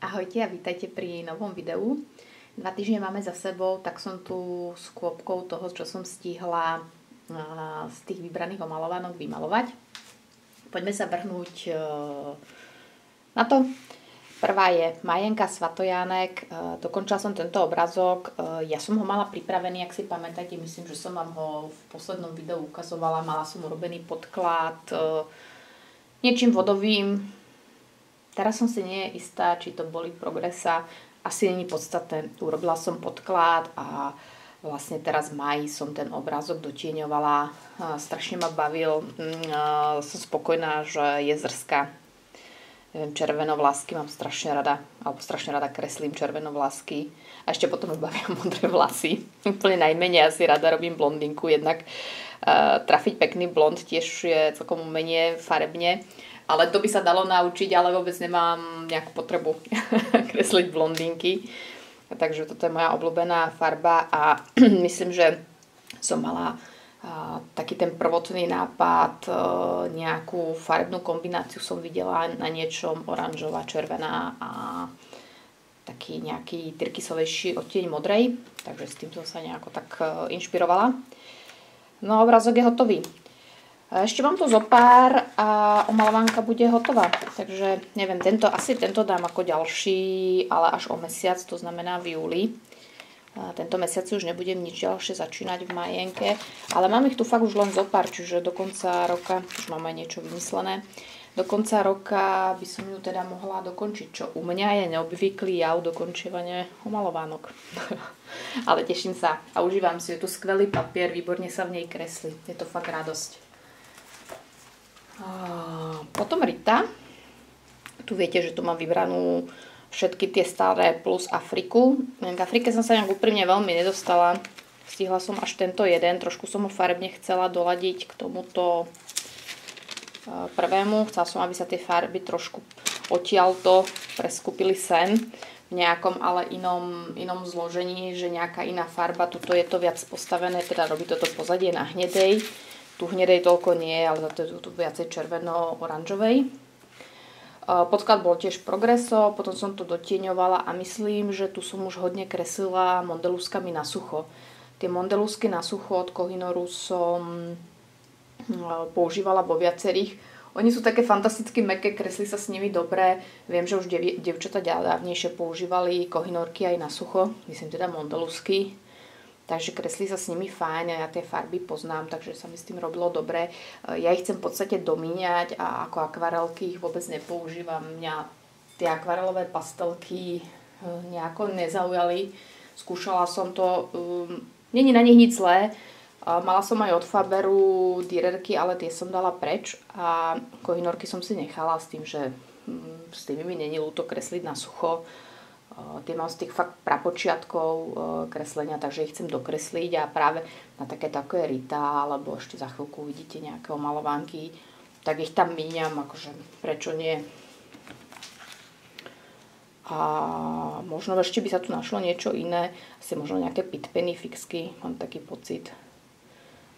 Ahojte a vítajte pri novom videu. 2 týždne máme za sebou, tak som tu s kôpkou toho, čo som stihla z tých vybraných omalovanok vymalovať. Poďme sa vrhnúť na to. Prvá je Majenka Svatojánek. Dokončila som tento obrazok. Ja som ho mala pripravený, ak si pamätáte, myslím, že som vám ho v poslednom videu ukazovala. Mala som urobený podklad niečím vodovým. Teraz som si nie je istá, či to boli Progresa. Asi není podstatné. Urobila som podklad a vlastne teraz v máji som ten obrázok dotieňovala. Strašne ma bavil. Som spokojná, že je zrska. Červenovlásky mám strašne rada. Alebo strašne rada kreslím červenovlásky. A ešte potom ma bavia modré vlasy. Úplne najmenej asi rada robím blondinku. Jednak trafiť pekný blond tiež je celkom umenie farebne. Ale to by sa dalo naučiť, ale vôbec nemám nejakú potrebu kresliť blondinky. Takže toto je moja obľúbená farba a myslím, že som mala taký ten prvotný nápad, nejakú farebnú kombináciu som videla na niečom oranžová, červená a taký nejaký tyrkysovejší odtieň modrej. Takže s tým som sa nejako tak inšpirovala. No a obrázok je hotový. Ešte mám tu zo pár a omalovanka bude hotová. Takže neviem, asi tento dám ako ďalší, ale až o mesiac, to znamená v júli. Tento mesiac už nebudem nič ďalšie začínať v Majenke, ale mám ich tu fakt už len zo pár, čiže do konca roka, už mám aj niečo vymyslené, do konca roka by som ju teda mohla dokončiť, čo u mňa je neobvyklý jav dokončovanie omalovánok. Ale teším sa a užívam si, je tu skvelý papier, výborne sa v nej kreslí, je to fakt radosť. Potom Rita. Tu viete, že tu mám vybranú všetky tie staré plus Afriku. K Afrike som sa nejak úprimne veľmi nedostala. Stihla som až tento jeden. Trošku som ho farebne chcela doladiť k tomuto prvému. Chcela som, aby sa tie farby trošku odtiaľto preskupili sem. V nejakom ale inom zložení, že nejaká iná farba. Tuto je to viac postavené, teda robí toto pozadie na hnedej. Tu hnedej toľko nie, ale za to je tu viacej červeno-oranžovej. Podklad bol tiež Progreso, potom som to dotieňovala a myslím, že tu som už hodne kreslila mondelúskami na sucho. Tie mondelúsky na sucho od Kohinoru som používala vo viacerých. Oni sú také fantasticky mäkké, kreslí sa s nimi dobre. Viem, že už dievčatá dávnejšie používali Kohinorky aj na sucho, myslím teda mondelúsky. Takže kreslí sa s nimi fajn a ja tie farby poznám, takže sa mi s tým robilo dobre. Ja ich chcem v podstate domíňať a ako akvarelky ich vôbec nepoužívam. Mňa tie akvarelové pastelky nejako nezaujali. Skúšala som to, není na nich nič zlé. Mala som aj od Faberu Dürerky, ale tie som dala preč a Kohinorky som si nechala s tým, že s tými mi není ľúto kresliť na sucho. Tie mám z tých fakt prapočiatkov kreslenia, takže ich chcem dokresliť a práve na takéto ako je Rita, alebo ešte za chvíľku uvidíte nejaké omalovánky, tak ich tam míňam, akože prečo nie. A možno ešte by sa tu našlo niečo iné, asi možno nejaké pitpenny fixky, mám taký pocit.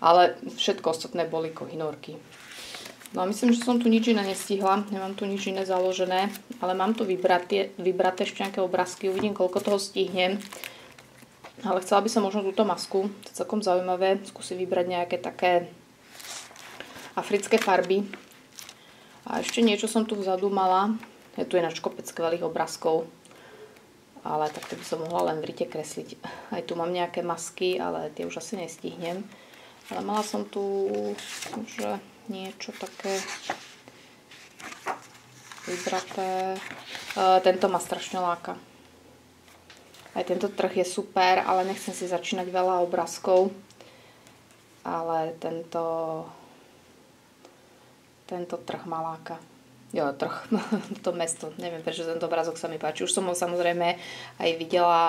Ale všetko ostatné boli Kohinorky. No a myslím, že som tu nič iné nestihla, nemám tu nič iné založené, ale mám tu vybraté ešte nejaké obrázky, uvidím, koľko toho stihnem. Ale chcela by som možno túto masku, to je celkom zaujímavé, skúsim vybrať nejaké také africké farby. A ešte niečo som tu vzadu mala, je tu ináč kopec skvelých obrázkov, ale takto by som mohla len v Rite kresliť. Aj tu mám nejaké masky, ale tie už asi nestihnem. Ale mala som tu, že niečo také vybraté. Tento ma strašne láka. Aj tento trh je super, ale nechcem si začínať veľa obrázkov. Ale tento trh ma láka. Jo, trh, to mesto. Neviem, prečo tento obrázok sa mi páči. Už som ho samozrejme aj videla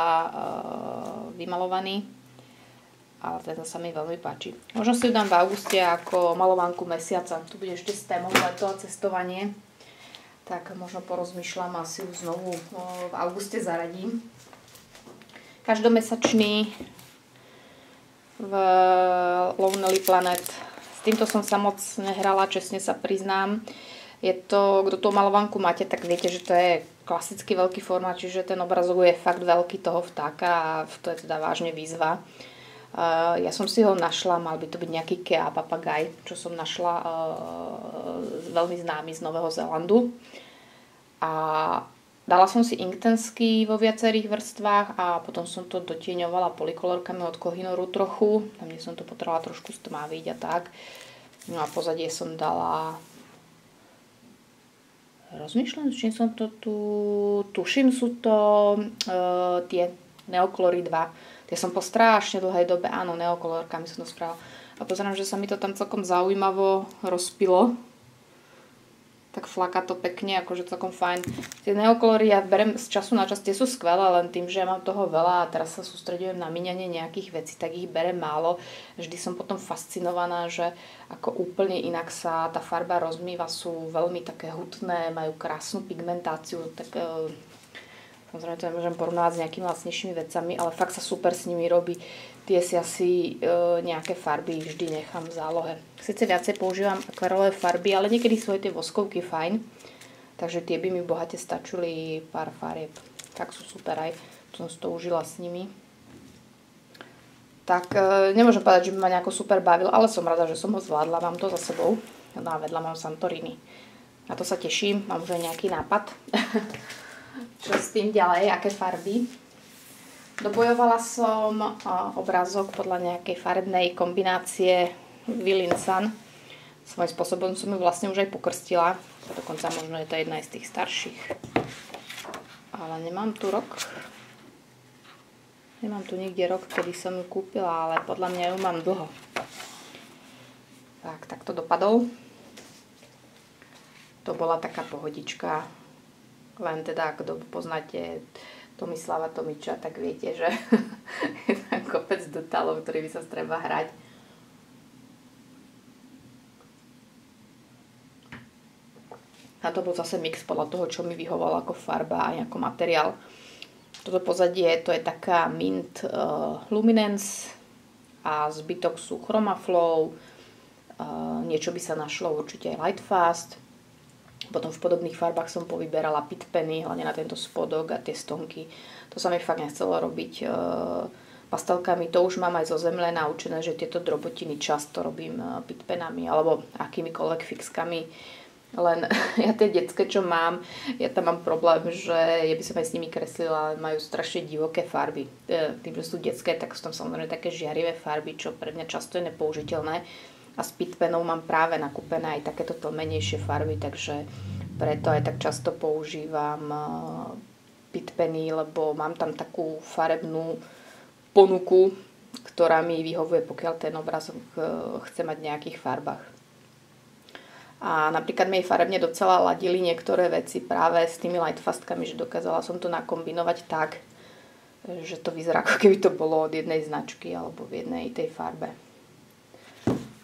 vymalovaný. Ale teda sa mi veľmi páči. Možno si ju dám v auguste ako malovánku mesiaca. Tu bude ešte s témou leto a cestovanie. Tak možno porozmýšľam a si ju znovu v auguste zaradím. Každomesačný v Lonely Planet. S týmto som sa moc nehrala, čestne sa priznám. Je to, kto tú omalovanku máte, tak viete, že to je klasicky veľký formát, čiže ten obrazok je fakt veľký toho vtáka a to je teda vážne výzva. Ja som si ho našla, mal by to byť nejaký Kea papagaj, čo som našla veľmi známy z Nového Zélandu. A dala som si Inktenský vo viacerých vrstvách a potom som to dotieňovala polykolorkami od Kohinoru trochu. Tam som to potrebovala trošku stmaviť a tak. No a pozadie som dala... Rozmýšľam, s čím som to tu... Tuším, sú to tie Neokolory 2. Tie som po strašne dlhej dobe, áno, neokolorkami som to spravila. A pozerám, že sa mi to tam celkom zaujímavo rozpilo. Tak flaká to pekne, akože celkom fajn. Tie neokolory ja berem z času na čas, tie sú skvelé, len tým, že ja mám toho veľa a teraz sa sústreďujem na míňanie nejakých vecí, tak ich berem málo. Vždy som potom fascinovaná, že ako úplne inak sa tá farba rozmýva, sú veľmi také hutné, majú krásnu pigmentáciu, tak samozrejme to nemôžem porovnávať s nejakými lacnejšími vecami, ale fakt sa super s nimi robí. Tie si asi nejaké farby vždy nechám v zálohe. Sice viacej používam akvarelové farby, ale niekedy sú aj tie voskovky fajn. Takže tie by mi bohate stačili pár farieb. Tak sú super aj. Som si to užila s nimi. Tak nemôžem povedať, že by ma nejako super bavil, ale som rada, že som ho zvládla. Mám to za sebou. No a vedľa mám Santorini. Na to sa teším. Mám už aj nejaký nápad. Čo s tým ďalej? Aké farby? Dobojovala som obrázok podľa nejakej farebnej kombinácie Wilin Sun. Svojím spôsobom som ju vlastne už aj pokrstila. Dokonca možno je to jedna z tých starších. Ale nemám tu rok. Nemám tu nikde rok, kedy som ju kúpila, ale podľa mňa ju mám dlho. Tak to dopadol. To bola taká pohodička. Len teda, kto poznáte Tomislava Tomiča, tak viete, že je tam kopec detailov, ktorými sa treba hrať. A to bol zase mix podľa toho, čo mi vyhovalo ako farba a ako materiál. Toto pozadie, to je taká Mint Luminance a zbytok sú Chromaflow. Niečo by sa našlo určite aj Lightfast. Potom v podobných farbách som povyberala Pitt Penny, hlavne na tento spodok a tie stonky. To sa mi fakt nechcelo robiť pastelkami. To už mám aj zo zemle naučené, že tieto drobotiny často robím Pitt Pennami alebo akýmikoľvek fixkami. Len ja tie detské, čo mám, ja tam mám problém, že ja by som aj s nimi kreslila, ale majú strašne divoké farby. Tým, že sú detské, tak sú tam samozrejme také žiarivé farby, čo pre mňa často je nepoužiteľné. A s Pitt Pennou mám práve nakúpené aj takéto tlmenejšie farby, takže preto aj tak často používam Pitt Penny, lebo mám tam takú farebnú ponuku, ktorá mi vyhovuje, pokiaľ ten obrazok chce mať v nejakých farbách. A napríklad mi farebne docela ladili niektoré veci práve s tými lightfastkami, že dokázala som to nakombinovať tak, že to vyzerá, ako keby to bolo od jednej značky alebo v jednej tej farbe.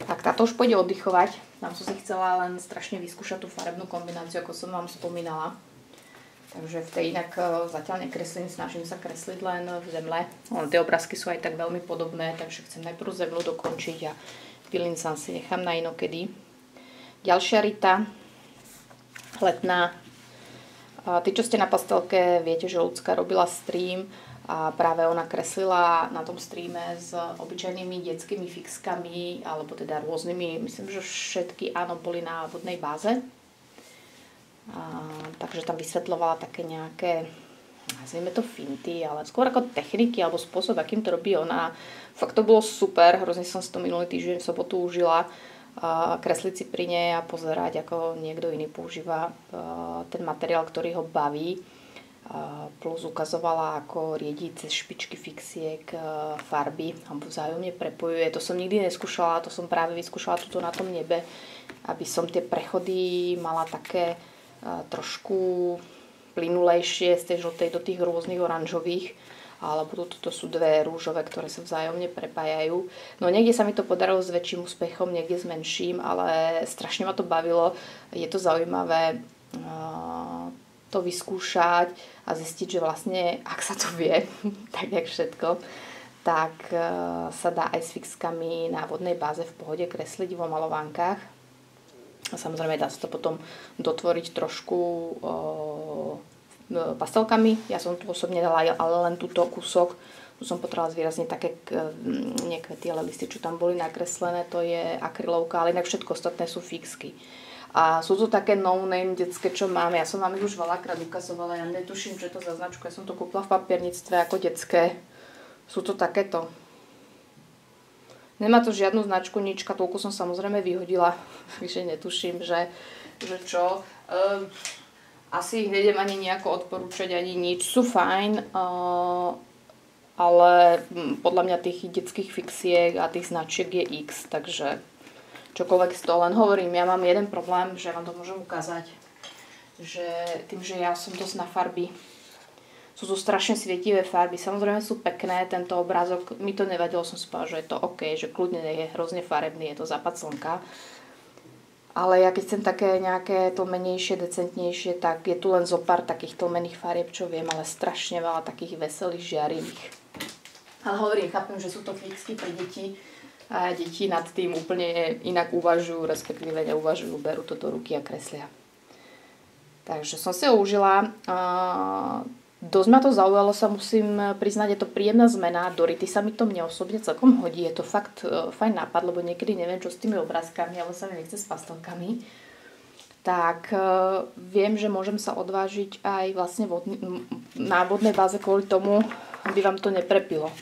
Tak táto už pôjde oddychovať. Tam som si chcela len strašne vyskúšať tú farebnú kombináciu, ako som vám spomínala. Takže v tej inak zatiaľ nekreslím, snažím sa kresliť len v zemle. Tie obrázky sú aj tak veľmi podobné, takže chcem najprv zemlu dokončiť a Wilin Sun si nechám na inokedy. Ďalšia Rita, letná. Tí, čo ste na pastelke, viete, že Ľudská robila stream a práve ona kreslila na tom streame s obyčajnými detskými fixkami, alebo teda rôznymi, myslím, že všetky áno, boli na vodnej báze. Takže tam vysvetľovala také nejaké, nazvime to finty, ale skôr ako techniky alebo spôsob, akým to robí ona. Fakt to bolo super, hrozne som si to minulý týždeň v sobotu užila. Kresliť si pri nej a pozerať, ako niekto iný používa ten materiál, ktorý ho baví. Plus ukazovala, ako riedí cez špičky fixiek farby a vzájomne prepojuje. To som nikdy neskúšala, to som práve vyskúšala tuto na tom nebe, aby som tie prechody mala také trošku plynulejšie z tej žltej do tých rôznych oranžových, alebo toto sú dve rúžové, ktoré sa vzájomne prepájajú. No niekde sa mi to podarilo s väčším úspechom, niekde s menším, ale strašne ma to bavilo. Je to zaujímavé to vyskúšať a zistiť, že vlastne, ak sa to vie, tak jak všetko, tak sa dá aj s fixkami na vodnej báze v pohode kresliť vo malovánkach. A samozrejme dá sa to potom dotvoriť trošku pastelkami. Ja som tu osobne dala ale len túto kúsok. Tu som potrebovala zvýrazniť také nie kvety, ale listy, čo tam boli nakreslené. To je akrylovka, ale inak všetko ostatné sú fixky. A sú to také no-name detské, čo mám. Ja som vám ich už veľakrát ukazovala. Ja netuším, čo je to za značku. Ja som to kúpila v papierníctve ako detské. Sú to takéto. Nemá to žiadnu značku, nička. Toľko som samozrejme vyhodila. Takže netuším, že čo. Asi ich nejdem ani nejako odporúčať, ani nič. Sú fajn, ale podľa mňa tých detských fixiek a tých značiek je X, takže čokoľvek z toho. Len hovorím, ja mám jeden problém, že vám to môžem ukázať, že tým, že ja som dosť na farby, sú to strašne svietivé farby, samozrejme sú pekné, tento obrázok, mi to nevadilo, som si povedala, že je to OK, že kľudne je hrozne farebný, je to západ slnka. Ale ja keď chcem také nejaké tlmenejšie, decentnejšie, tak je tu len zo pár takých tlmených farieb, čo viem, ale strašne veľa takých veselých, žiarivých. Ale hovorím, chápem, že sú to fixky pre deti a deti nad tým úplne inak uvažujú, respektíve neuvažujú, berú to do ruky a kreslia. Takže som si ho užila. Dosť ma to zaujalo, sa musím priznať, je to príjemná zmena. Dority sa mi to mne osobne celkom hodí, je to fakt fajn nápad, lebo niekedy neviem, čo s tými obrázkami, alebo sa mi nechce s pastelkami. Tak viem, že môžem sa odvážiť aj vlastne na vodnej báze kvôli tomu, aby vám to neprepilo.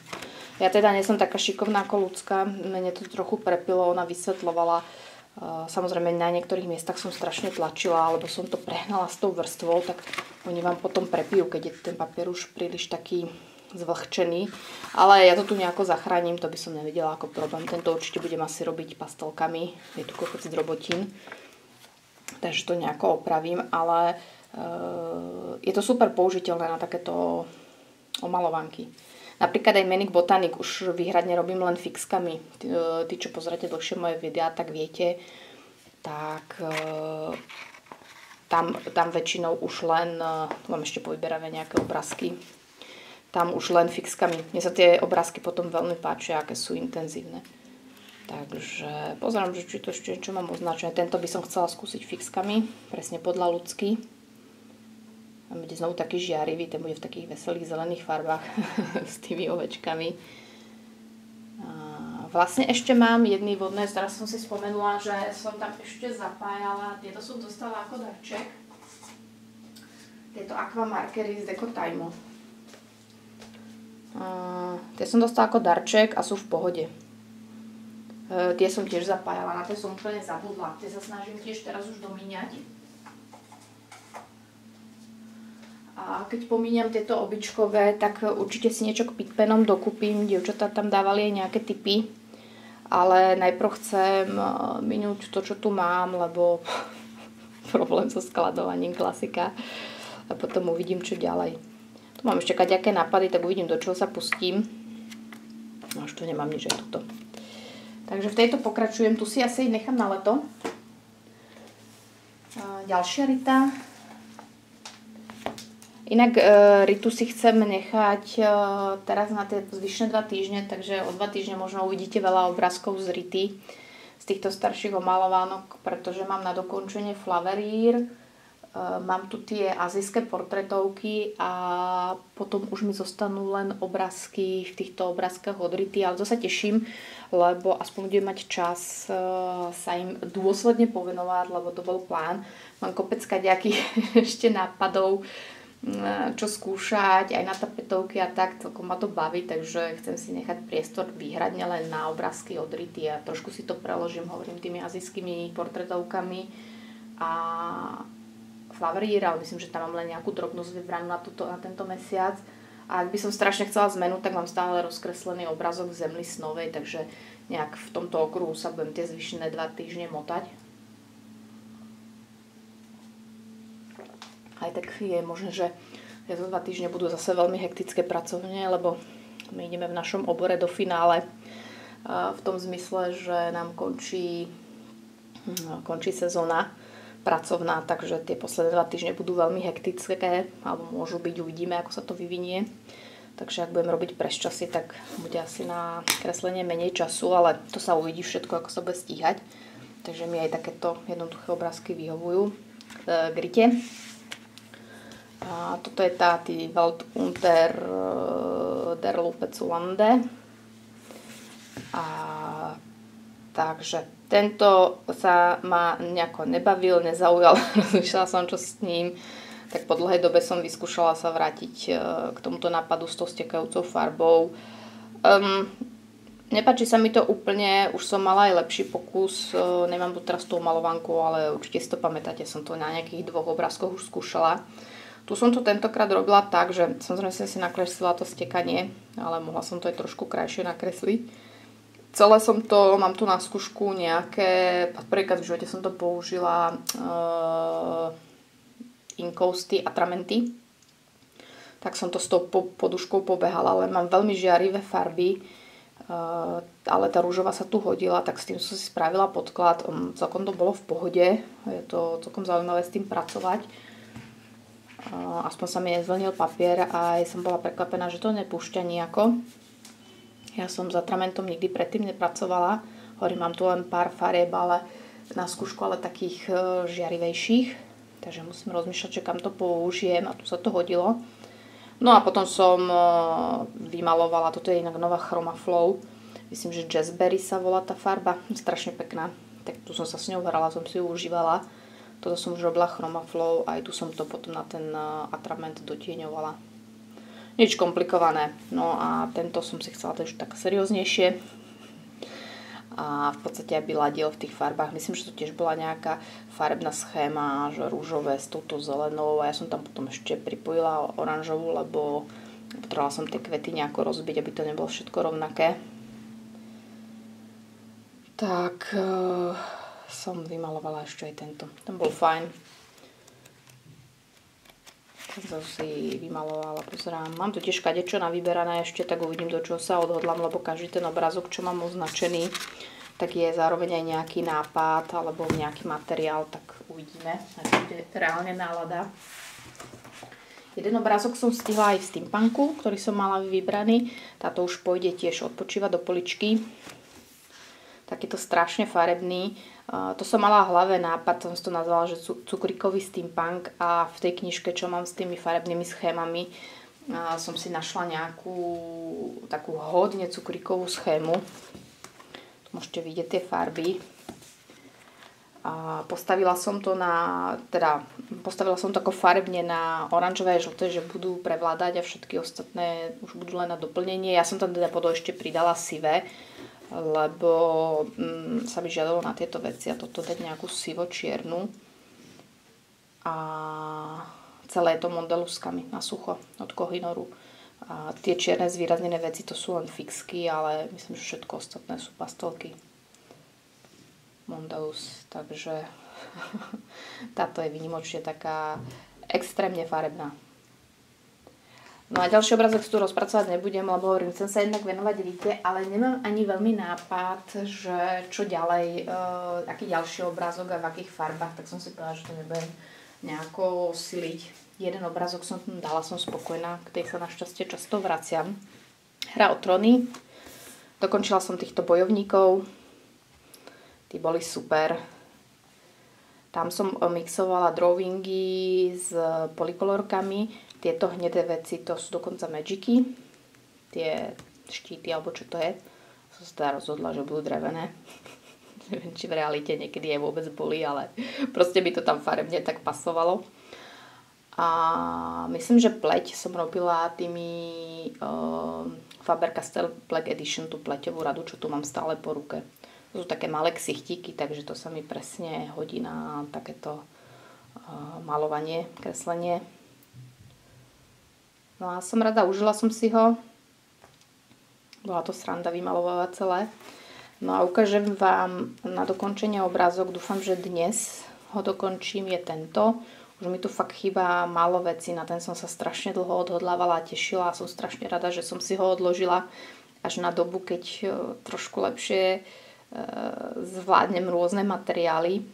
Ja teda nie som taká šikovná ako ľudská, mene to trochu prepilo, ona vysvetľovala. Samozrejme na niektorých miestach som strašne tlačila, alebo som to prehnala s tou vrstvou, tak oni vám potom prepijú, keď je ten papier už príliš taký zvlhčený. Ale ja to tu nejako zachránim, to by som nevidela ako problém. Tento určite budem asi robiť pastelkami, je tu kopec drobotín, takže to nejako opravím, ale je to super použiteľné na takéto omalovanky. Napríklad aj Manic Botanic už výhradne robím len fixkami. Tí, čo pozrite dlhšie moje videá, tak viete. Tak tam väčšinou už len, mám ešte povyberavé nejaké obrázky, tam už len fixkami. Mne sa tie obrázky potom veľmi páčia, aké sú intenzívne. Takže pozerám, že či to ešte niečo mám označené. Tento by som chcela skúsiť fixkami, presne podľa ľudský. A bude znovu taký žiarivý, ten bude v takých veselých zelených farbách s tými ovečkami. A vlastne ešte mám jedny vodné, teraz som si spomenula, že som tam ešte zapájala, tieto som dostala ako darček. Tieto aqua markery z Decotime. Tie som dostala ako darček a sú v pohode. Tie som tiež zapájala, na tie som úplne zabudla. Tie sa snažím tiež teraz už domíňať. A keď pomíňam tieto obyčkové, tak určite si niečo k pitpenom dokúpim. Dievčatá tam dávali aj nejaké tipy. Ale najprv chcem minúť to, čo tu mám, lebo problém so skladovaním, klasika. A potom uvidím, čo ďalej. Tu mám ešte kaďaké nápady, tak uvidím, do čoho sa pustím. No už tu nemám nič aj tuto. Takže v tejto pokračujem. Tu si asi nechám na leto. Ďalšia Rita. Inak Ritu si chcem nechať teraz na tie zvyšné 2 týždne, takže o 2 týždne možno uvidíte veľa obrázkov z Rity, z týchto starších omalovánok, pretože mám na dokončenie Flaverír, mám tu tie azijské portretovky a potom už mi zostanú len obrázky v týchto obrázkach od Rity, ale to sa teším, lebo aspoň budem mať čas sa im dôsledne povenovať, lebo to bol plán. Mám kopec kaďakých ešte nápadov, čo skúšať, aj na tapetovky a tak, celkom ma to baví, takže chcem si nechať priestor výhradne len na obrázky od Rity a trošku si to preložím, hovorím, tými azijskými portretovkami a Flaverír, ale myslím, že tam mám len nejakú drobnosť vybranú na tento mesiac. A ak by som strašne chcela zmenu, tak mám stále rozkreslený obrázok Zemly snovej, takže nejak v tomto okruhu sa budem tie zvyšené 2 týždne motať. Aj tak je možné, že tieto 2 týždne budú zase veľmi hektické pracovne, lebo my ideme v našom obore do finále v tom zmysle, že nám končí sezóna pracovná, takže tie posledné 2 týždne budú veľmi hektické, alebo môžu byť, uvidíme, ako sa to vyvinie. Takže ak budem robiť preščasy, tak bude asi na kreslenie menej času, ale to sa uvidí všetko, ako sa bude stíhať. Takže mi aj takéto jednoduché obrázky vyhovujú k Rite. A toto je tá Die Welt unter der Lupe zu Lande. A takže tento sa ma nejako nebavil, nezaujal, rozmýšľala som, čo s ním. Tak po dlhej dobe som vyskúšala sa vrátiť k tomuto nápadu s tou stekajúcou farbou. Nepáči sa mi to úplne, už som mala aj lepší pokus, nemám tu teraz tú malovanku, ale určite si to pamätáte, som to na nejakých 2 obrázkoch už skúšala. Tu som to tentokrát robila tak, že samozrejme som si nakreslila to stekanie, ale mohla som to aj trošku krajšie nakresliť. Celé som to, mám tu na skúšku nejaké, prvýkrát v živote som to použila inkousty, atramenty. Tak som to s tou poduškou pobehala, ale mám veľmi žiarivé farby, ale tá rúžová sa tu hodila, tak s tým som si spravila podklad. Celkom to bolo v pohode, je to celkom zaujímavé s tým pracovať. Aspoň sa mi nezvlnil papier a som bola prekvapená, že to nepúšťa nejako. Ja som s atramentom nikdy predtým nepracovala. Hovorím, mám tu len pár farieb, ale na skúšku, ale takých žiarivejších. Takže musím rozmýšľať, že kam to použijem a tu sa to hodilo. No a potom som vymalovala, toto je inak nová Chromaflow. Myslím, že Jazzberry sa volá tá farba, strašne pekná. Tak tu som sa s ňou hrala, som si ju užívala. Toto som už robila Chromaflow a aj tu som to potom na ten atrament dotieňovala. Nič komplikované. No a tento som si chcela tiež tak serióznejšie. A v podstate aby ladil v tých farbách. Myslím, že to tiež bola nejaká farebná schéma, že rúžové s touto zelenou. A ja som tam potom ešte pripojila oranžovú, lebo potrebovala som tie kvety nejako rozbiť, aby to nebolo všetko rovnaké. Tak som vymalovala ešte aj tento. Ten bol fajn. Som si vymalovala, pozerám. Mám tu tiež kadečo navyberané ešte, tak uvidím, do čoho sa odhodlám, lebo každý ten obrázok, čo mám označený, tak je zároveň aj nejaký nápad alebo nejaký materiál, tak uvidíme, aký bude reálne nálada. Jeden obrázok som stihla aj v steampunku, ktorý som mala vybraný. Táto už pôjde tiež odpočívať do poličky. Takýto strašne farebný. To som mala v hlave nápad, som si to nazvala, že cukríkový steampunk a v tej knižke, čo mám s tými farebnými schémami, som si našla nejakú takú hodne cukríkovú schému. Tu môžete vidieť tie farby. A postavila som to ako farebne na oranžové a žlté, že budú prevládať a všetky ostatné už budú len na doplnenie. Ja som tam teda potom ešte pridala sivé, lebo sa mi žiadalo na tieto veci a toto dať nejakú sivo-čiernu. A celé je to mondeluskami na sucho od Kohinoru. A tie čierne zvýraznené veci to sú len fixky, ale myslím, že všetko ostatné sú pastelky. Mondelus, takže táto je výnimočne taká extrémne farebná. No a ďalší obrazok si tu rozpracovať nebudem, lebo hovorím, chcem sa jednak venovať Rite, ale nemám ani veľmi nápad, že čo ďalej, aký ďalší obrázok a v akých farbách, tak som si povedala, že to nebudem nejako siliť. Jeden obrázok som dala, som spokojná, k tej sa našťastie často vraciam. Hra o tróny. Dokončila som týchto bojovníkov. Tí boli super. Tam som mixovala drawingy s polykolorkami. Tieto hnedé veci, to sú dokonca magicy. Tie štíty, alebo čo to je. Som sa teda rozhodla, že budú drevené. Neviem, či v realite niekedy aj vôbec boli, ale proste by to tam farebne tak pasovalo. A myslím, že pleť som robila tými Faber-Castell Black Edition, tú pleťovú radu, čo tu mám stále po ruke. To sú také malé ksichtíky, takže to sa mi presne hodí na takéto malovanie, kreslenie. No a som rada, užila som si ho. Bola to sranda vymalovávať celé. No a ukážem vám na dokončenie obrázok. Dúfam, že dnes ho dokončím, je tento. Už mi tu fakt chýba málo vecí, na ten som sa strašne dlho odhodlávala a tešila a som strašne rada, že som si ho odložila až na dobu, keď trošku lepšie zvládnem rôzne materiály.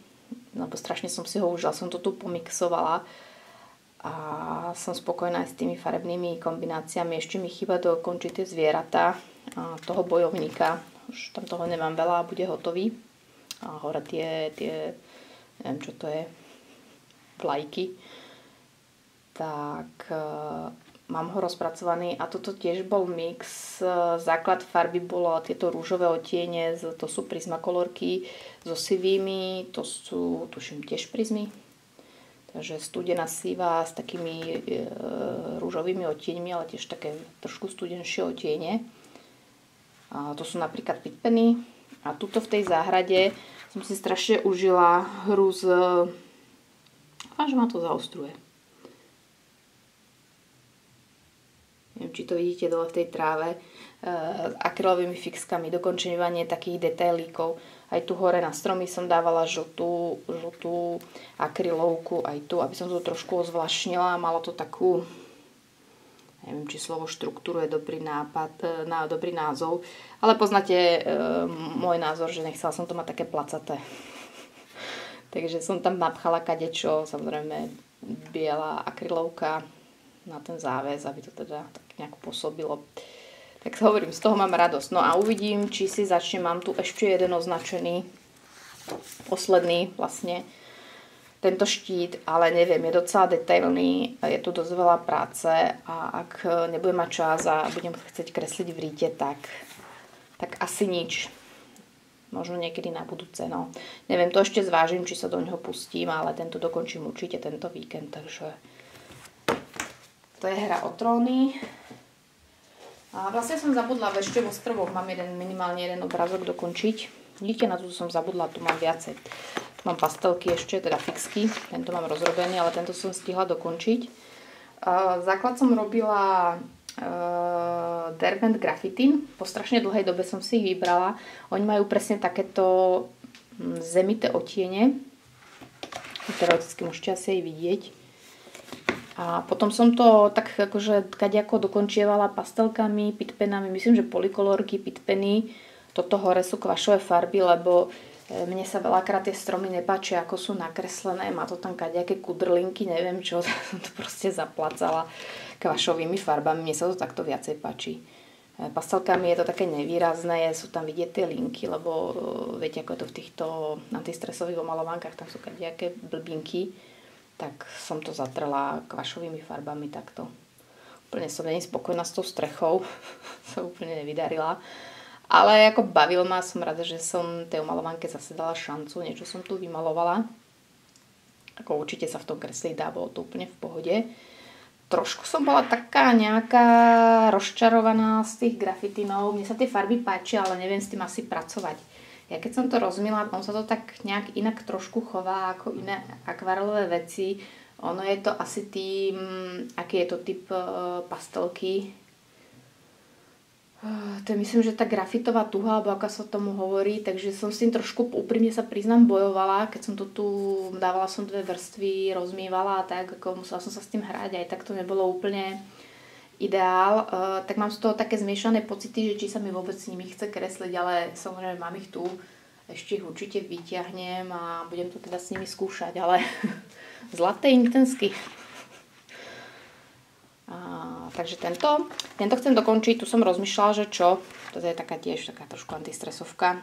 Lebo strašne som si ho užila, som to tu pomixovala. A som spokojná aj s tými farebnými kombináciami. Ešte mi chýba dokončiť tie zvieratá a toho bojovníka. Už tam toho nemám veľa a bude hotový. A hore tie neviem čo to je, vlajky. tak mám ho rozpracovaný a toto tiež bol mix. Základ farby bolo tieto rúžové odtiene, to sú Prismacolorky so sivými, to sú tuším tiež Prismy. Takže studená siva s takými rúžovými odtieňmi, ale tiež také trošku studenšie odtiene. A to sú napríklad Pitpenny. A tuto v tej záhrade som si strašne užila hru z... Až ma to zaostruje. Neviem, či to vidíte dole v tej tráve. Akrylovými fixkami, dokončovanie takých detailíkov. Aj tu hore na stromy som dávala žltú akrylovku, aj tu, aby som to trošku ozvláštnila. Malo to takú, neviem, či slovo štruktúru je dobrý nápad, dobrý názov, ale poznáte môj názor, že nechcela som to mať také placaté. Takže som tam napchala kadečo, samozrejme biela akrylovka na ten záväz, aby to teda tak nejak pôsobilo. Tak hovorím, z toho mám radosť. No a uvidím, či si začnem. Mám tu ešte jeden označený, posledný vlastne, tento štít, ale neviem, je docela detailný, je tu dosť veľa práce a ak nebudem mať čas a budem chcieť kresliť v ríte, tak asi nič. Možno niekedy na budúce, no. Neviem, to ešte zvážim, či sa do neho pustím, ale tento dokončím určite tento víkend, takže to je Hra o tróny. A vlastne som zabudla ešte v ostrovoch, mám minimálne jeden obrázok dokončiť. Vidíte, na to som zabudla, tu mám viacej. Tu mám pastelky ešte, teda fixky, tento mám rozrobený, ale tento som stihla dokončiť. Základ som robila Derwent Graphitin, po strašne dlhej dobe som si ich vybrala. Oni majú presne takéto zemité odtiene, teoreticky môžete asi aj vidieť. A potom som to tak akože kadejako dokončievala pastelkami, pitpenami, myslím, že Polycolorky, Pitpenny. Toto hore sú kvašové farby, lebo mne sa veľakrát tie stromy nepáčia, ako sú nakreslené. Má to tam kadejaké kudrlinky, neviem čo, som to proste zaplacala kvašovými farbami. Mne sa to takto viacej páči. Pastelkami je to také nevýrazné, sú tam vidieť tie linky, lebo viete, ako je to v týchto antistresových omalovánkach, tam sú kadejaké blbinky. Tak som to zatrela kvašovými farbami takto. Úplne som není spokojná s tou strechou, sa úplne nevydarila. Ale ako bavil ma, som rada, že som tej omalovanke zase dala šancu, niečo som tu vymalovala. Ako určite sa v tom kreslí dá, bolo to úplne v pohode. Trošku som bola taká nejaká rozčarovaná z tých grafitinov. Mne sa tie farby páčia, ale neviem s tým asi pracovať. Ja keď som to rozmila, on sa to tak nejak inak trošku chová ako iné akvarelové veci. Ono je to asi tým, aký je to typ pastelky. To je myslím, že tá grafitová tuha, alebo ako sa tomu hovorí, takže som s tým trošku, úprimne sa priznám, bojovala, keď som to tu, dávala som 2 vrstvy, rozmývala a tak, ako musela som sa s tým hrať, aj tak to nebolo úplne ideál, tak mám z toho také zmiešané pocity, že či sa mi vôbec s nimi chce kresliť, ale samozrejme mám ich tu, ešte ich určite vyťahnem a budem to teda s nimi skúšať, ale zlaté intensky. Takže tento chcem dokončiť, tu som rozmýšľala, že čo, to je taká tiež taká trošku antistresovka,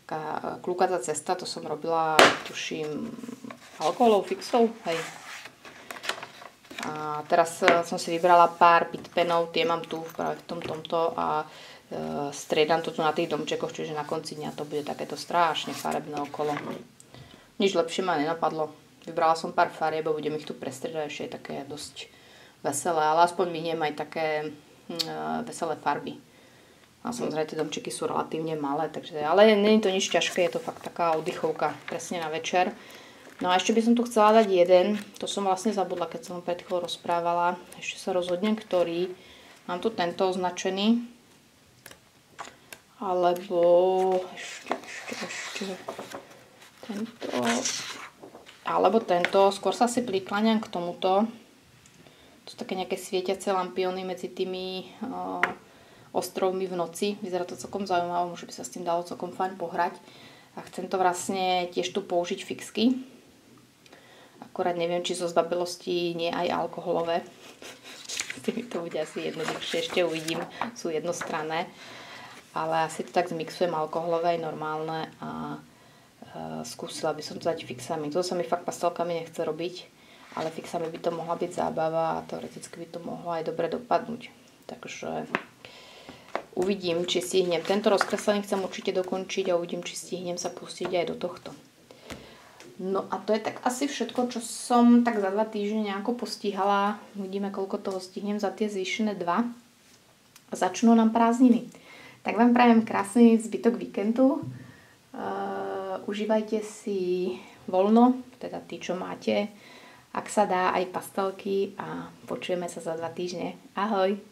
taká klúkatá cesta, to som robila, tuším, alkoholov, fixov, hej. A teraz som si vybrala pár pitpenov, tie mám tu práve v tomto a striedam to tu na tých domčekoch, čiže na konci dňa to bude takéto strašne farebné okolo. Nič lepšie ma nenapadlo. Vybrala som pár farieb a budem ich tu prestriedať, ešte je také dosť veselé, ale aspoň miniem aj také veselé farby. A samozrejme tie domčeky sú relatívne malé, takže, ale nie je to nič ťažké, je to fakt taká oddychovka presne na večer. No a ešte by som tu chcela dať jeden, to som vlastne zabudla, keď som pred chvíľou rozprávala. Ešte sa rozhodnem, ktorý. Mám tu tento označený. Alebo ešte tento. Alebo tento. Skôr sa si prikláňam k tomuto. To sú také nejaké svietiace lampiony medzi tými ostrovmi v noci. Vyzerá to celkom zaujímavé, možno by sa s tým dalo celkom fajn pohrať. A chcem to vlastne tiež tu použiť fixky. Akorát neviem, či zo zbabelosti nie aj alkoholové. S tými to bude asi jednoduchšie, ešte uvidím, sú jednostranné. Ale asi to tak zmixujem alkoholové aj normálne a skúsila by som to dať fixami. To sa mi fakt pastelkami nechce robiť. ale fixami by to mohla byť zábava a teoreticky by to mohlo aj dobre dopadnúť. Takže uvidím, či stihnem. Tento rozkreslenie chcem určite dokončiť a uvidím, či stihnem sa pustiť aj do tohto. No a to je tak asi všetko, čo som tak za 2 týždne nejako postihala. Uvidíme, koľko toho stihnem za tie zvyšené 2. Začnú nám prázdniny. Tak vám prajem krásny zbytok víkendu. Užívajte si voľno, teda tí, čo máte. Ak sa dá, aj pastelky a počujeme sa za 2 týždne. Ahoj!